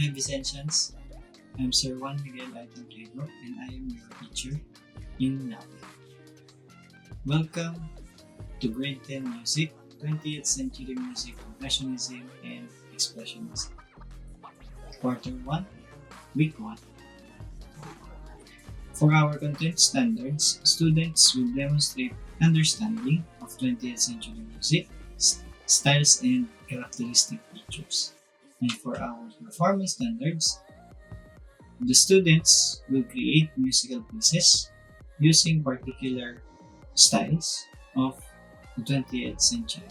Hi Vicentians, I'm Sir Juan Miguel Aitong Pierrot and I am your teacher in Mapeh. Welcome to Grade 10 Music, 20th Century Music, Impressionism and Expressionism. Quarter 1, Week 1. For our content standards, students will demonstrate understanding of 20th century music, styles and characteristic features. And for our performance standards, the students will create musical pieces using particular styles of the 20th century.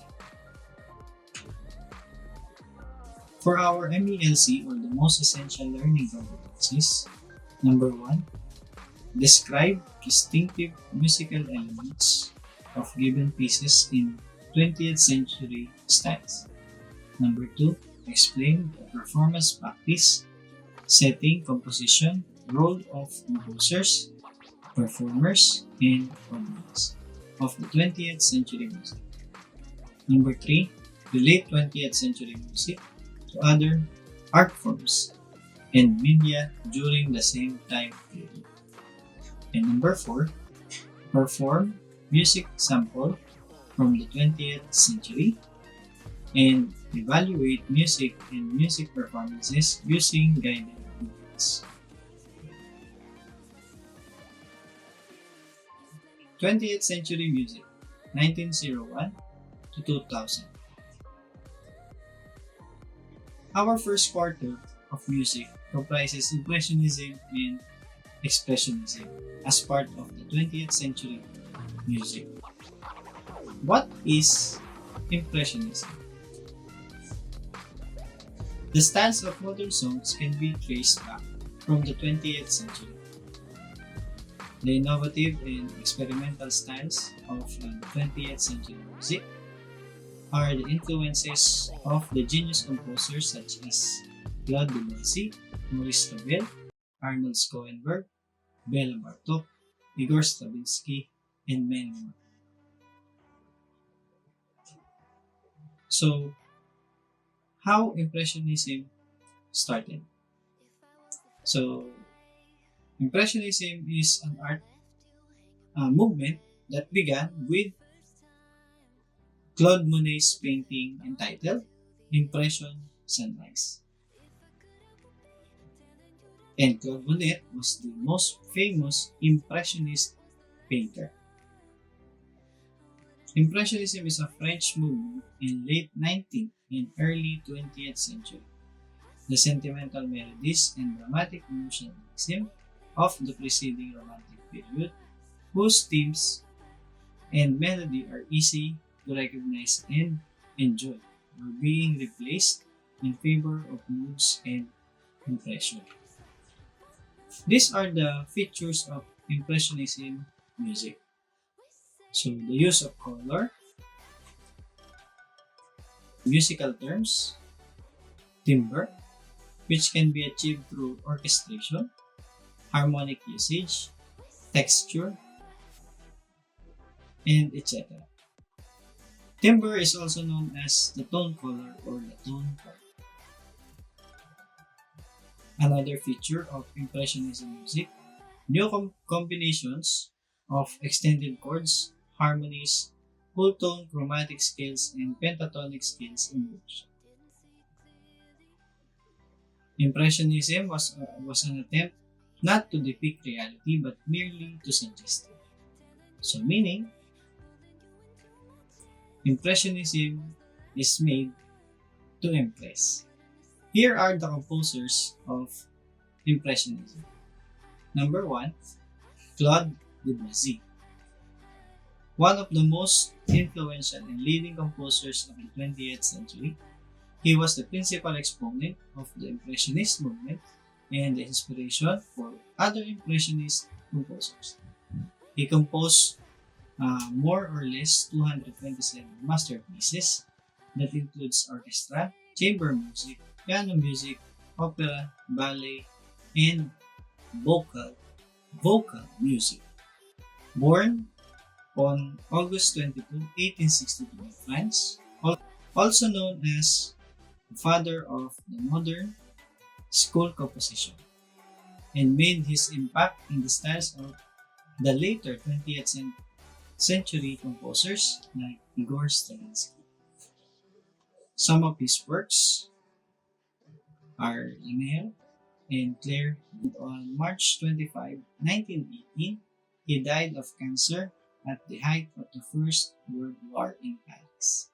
For our MELC, or the most essential learning competencies, number 1, describe distinctive musical elements of given pieces in 20th century styles. Number 2, explain the performance practice, setting, composition, role of composers, performers, and audience of the 20th century music. Number 3, relate 20th century music to other art forms and media during the same time period. And number 4, perform music sample from the 20th century and evaluate music and music performances using guided videos. 20th century music, 1901 to 2000. Our first quarter of music comprises Impressionism and Expressionism as part of the 20th century music. What is Impressionism? The styles of modern songs can be traced back from the 20th century. The innovative and experimental styles of the 20th century music are the influences of the genius composers such as Claude Debussy, Maurice Ravel, Arnold Schoenberg, Bela Bartok, Igor Stravinsky, and many more. So, how Impressionism started? So, Impressionism is an art movement that began with Claude Monet's painting entitled Impression Sunrise. And Claude Monet was the most famous Impressionist painter. Impressionism is a French movement in late 19th and early 20th century. The sentimental melodies and dramatic emotionalism of the preceding Romantic period, whose themes and melody are easy to recognize and enjoy, were being replaced in favor of moods and impression. These are the features of Impressionism music. So, the use of color, musical terms, timbre, which can be achieved through orchestration, harmonic usage, texture, and etc. Timbre is also known as the tone color or the tone color. Another feature of Impressionism music, new combinations of extended chords, harmonies, whole tone chromatic scales, and pentatonic scales emerged. Impressionism was an attempt not to depict reality but merely to suggest it. So meaning, Impressionism is made to impress. Here are the composers of Impressionism. Number 1, Claude Debussy. One of the most influential and leading composers of the 20th century, he was the principal exponent of the Impressionist movement and the inspiration for other Impressionist composers. He composed more or less 227 masterpieces that includes orchestra, chamber music, piano music, opera, ballet, and vocal music. Born on August 22, 1862 in France, also known as the father of the modern school composition and made his impact in the styles of the later 20th century composers like Igor Stravinsky. Some of his works are Lunaire and Claire. On March 25, 1918, he died of cancer at the height of the First World War in Paris.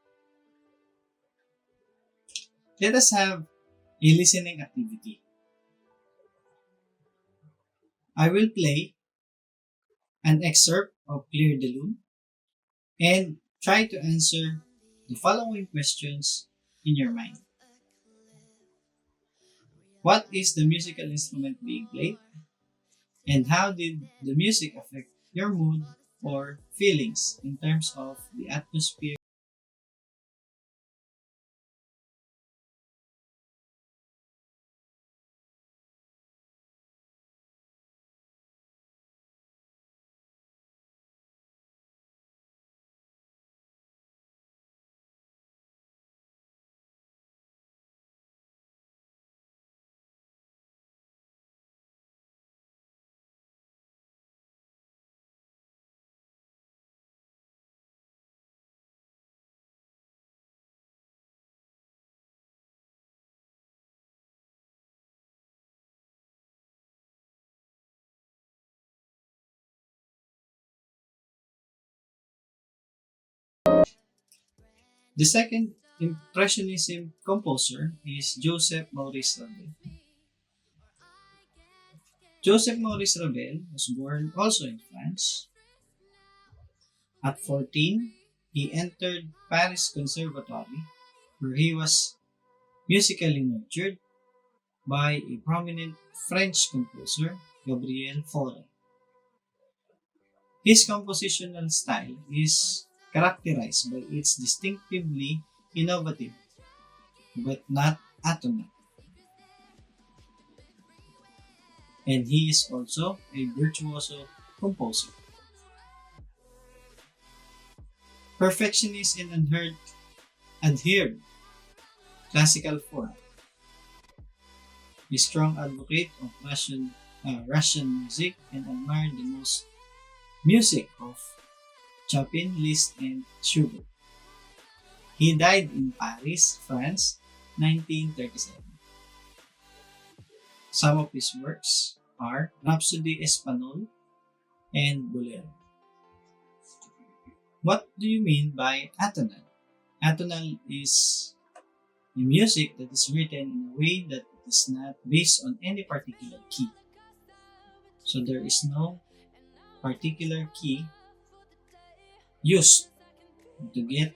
Let us have a listening activity. I will play an excerpt of Claire de Lune and try to answer the following questions in your mind. What is the musical instrument being played? And how did the music affect your mood or feelings in terms of the atmosphere? The second Impressionism composer is Joseph Maurice Ravel. Joseph Maurice Ravel was born also in France. At 14, he entered Paris Conservatory, where he was musically nurtured by a prominent French composer, Gabriel Fauré. His compositional style is characterized by its distinctively innovative but not atonal. And he is also a virtuoso composer. Perfectionist and adhered classical form. A strong advocate of Russian music and admired the most music of Chopin, Liszt, and Schubert. He died in Paris, France, 1937. Some of his works are Rhapsody Espagnole and Bolero. What do you mean by atonal? Atonal is a music that is written in a way that is not based on any particular key. So there is no particular key used to get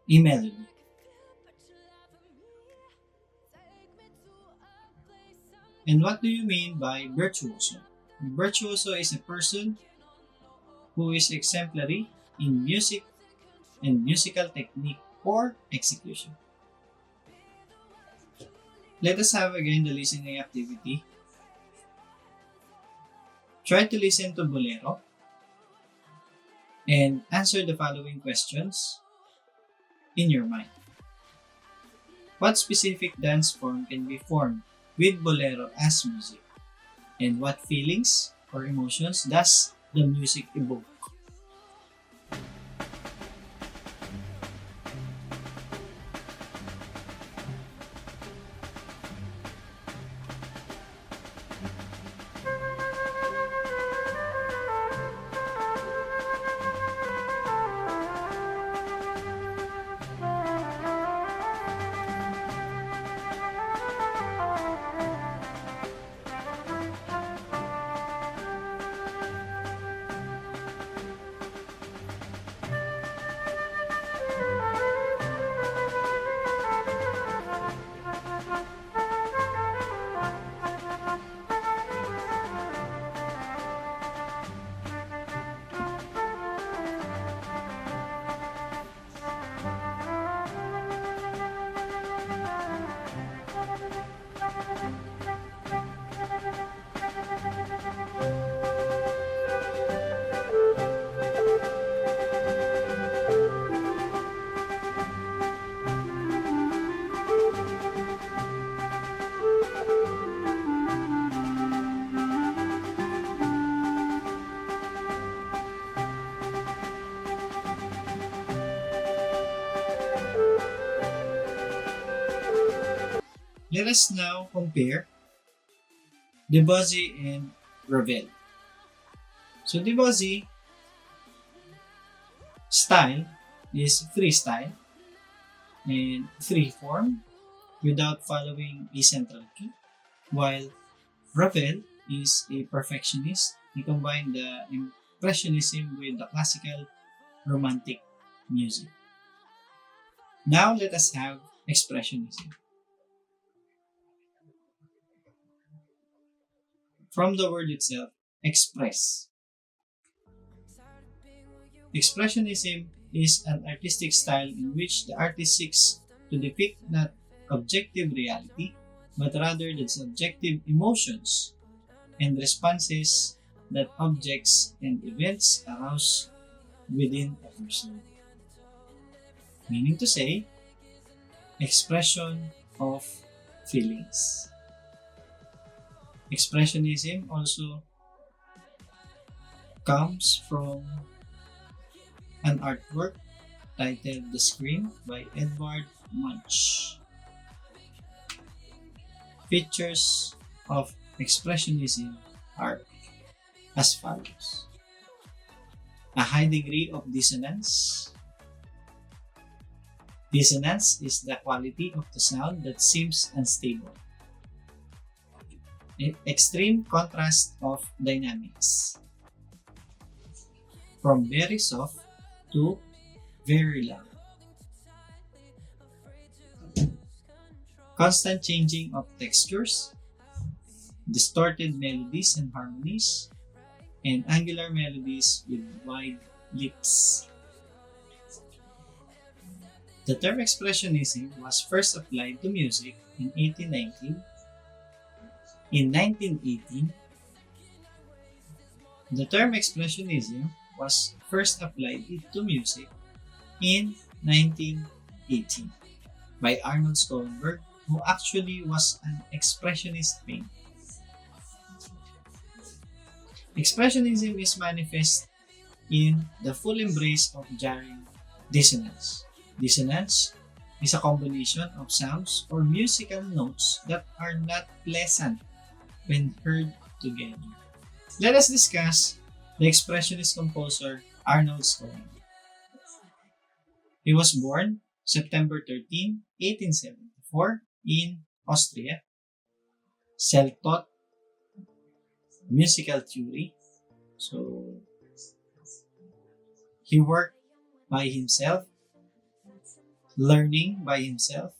a melody. And what do you mean by virtuoso? Virtuoso is a person who is exemplary in music and musical technique or execution. Let us have again the listening activity. Try to listen to Bolero and answer the following questions in your mind. What specific dance form can be formed with Bolero as music? And what feelings or emotions does the music evoke? Let us now compare Debussy and Ravel. So Debussy style is freestyle and free-form without following a central key, while Ravel is a perfectionist. He combined the Impressionism with the classical romantic music. Now let us have Expressionism. From the word itself, express. Expressionism is an artistic style in which the artist seeks to depict not objective reality, but rather the subjective emotions and responses that objects and events arouse within a person. Meaning to say, expression of feelings. Expressionism also comes from an artwork titled The Scream by Edvard Munch. Features of Expressionism are as follows: a high degree of dissonance. Dissonance is the quality of the sound that seems unstable. Extreme contrast of dynamics. From very soft to very loud. Constant changing of textures, distorted melodies and harmonies, and angular melodies with wide lips. The term expressionism was first applied to music in 1819. In 1918, the term expressionism was first applied to music in 1918 by Arnold Schoenberg, who actually was an expressionist painter. Expressionism is manifest in the full embrace of jarring dissonance. Dissonance is a combination of sounds or musical notes that are not pleasant when heard together. Let us discuss the expressionist composer Arnold Schoenberg. He was born September 13, 1874 in Austria. Self-taught musical theory. So, he worked by himself, learning by himself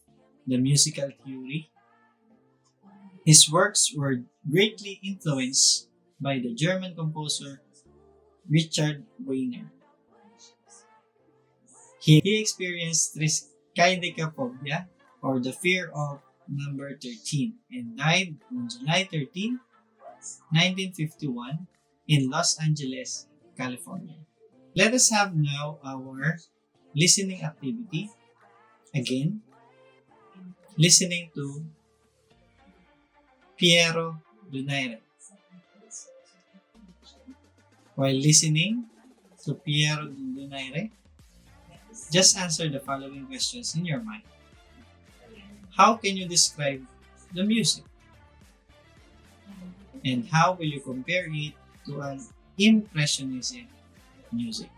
the musical theory. His works were greatly influenced by the German composer Richard Wagner. He experienced triskaidekaphobia, or the fear of number 13, and died on July 13, 1951 in Los Angeles, California. Let us have now our listening activity. Again, listening to Pierrot Lunaire. While listening to Pierrot Lunaire, just answer the following questions in your mind. How can you describe the music? And how will you compare it to an impressionism music?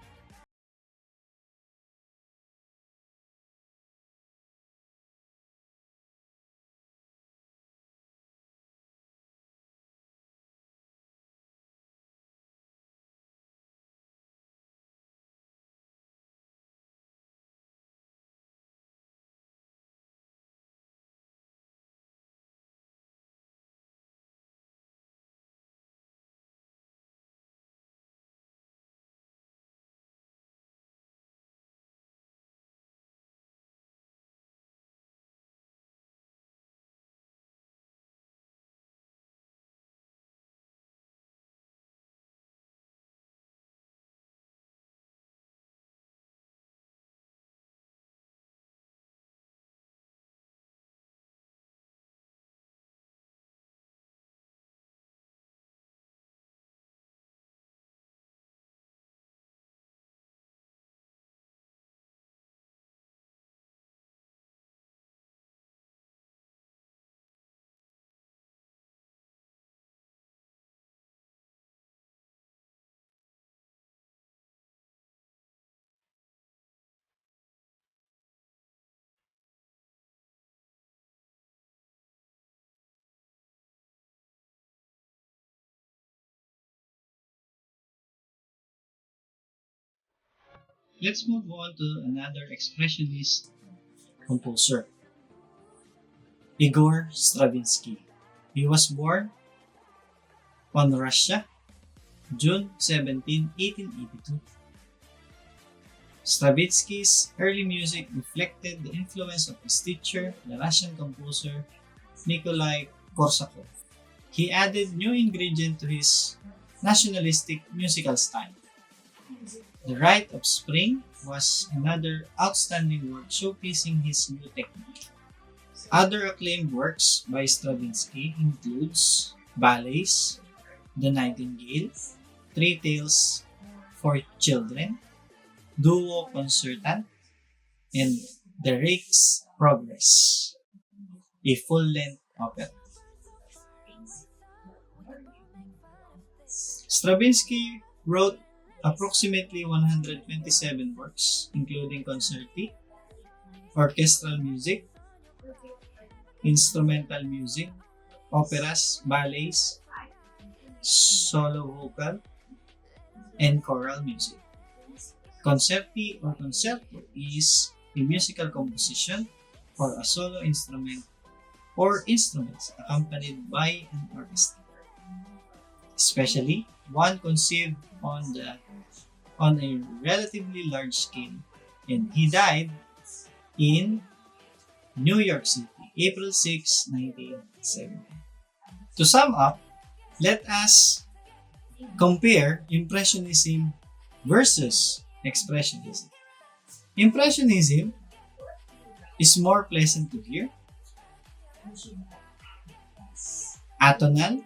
Let's move on to another expressionist composer, Igor Stravinsky. He was born on Russia, June 17, 1882. Stravinsky's early music reflected the influence of his teacher, the Russian composer Nikolai Korsakov. He added new ingredient to his nationalistic musical style. The Rite of Spring was another outstanding work showcasing his new technique. Other acclaimed works by Stravinsky includes ballets, The Nightingale, Three Tales for Children, Duo Concertant, and The Rake's Progress, a full-length opera. Stravinsky wrote approximately 127 works, including concerti, orchestral music, instrumental music, operas, ballets, solo vocal, and choral music. Concerti or concerto is a musical composition for a solo instrument or instruments accompanied by an orchestra, especially one conceived on a relatively large scale. And he died in New York City, April 6, 1970. To sum up, let us compare Impressionism versus Expressionism. Impressionism is more pleasant to hear, atonal,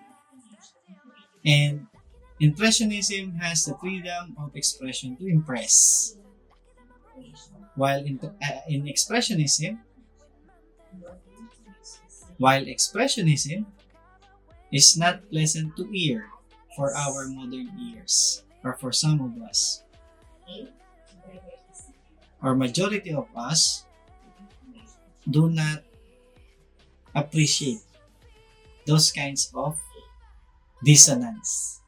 and Impressionism has the freedom of expression to impress. While Expressionism is not pleasant to hear for our modern ears, or for some of us, or majority of us do not appreciate those kinds of dissonance.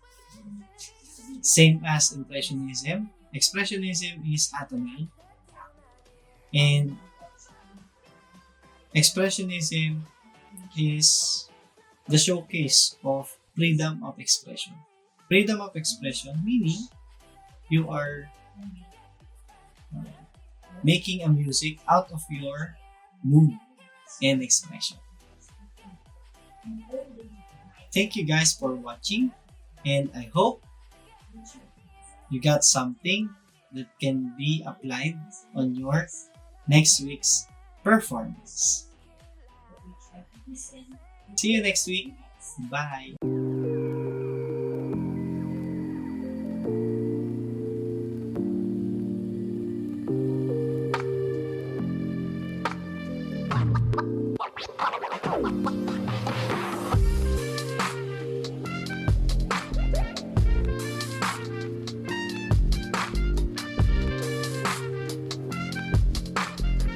Same as Impressionism, Expressionism is atonal, and Expressionism is the showcase of freedom of expression. Freedom of expression meaning you are making a music out of your mood and expression. Thank you guys for watching, and I hope you got something that can be applied on your next week's performance. See you next week. Bye. What?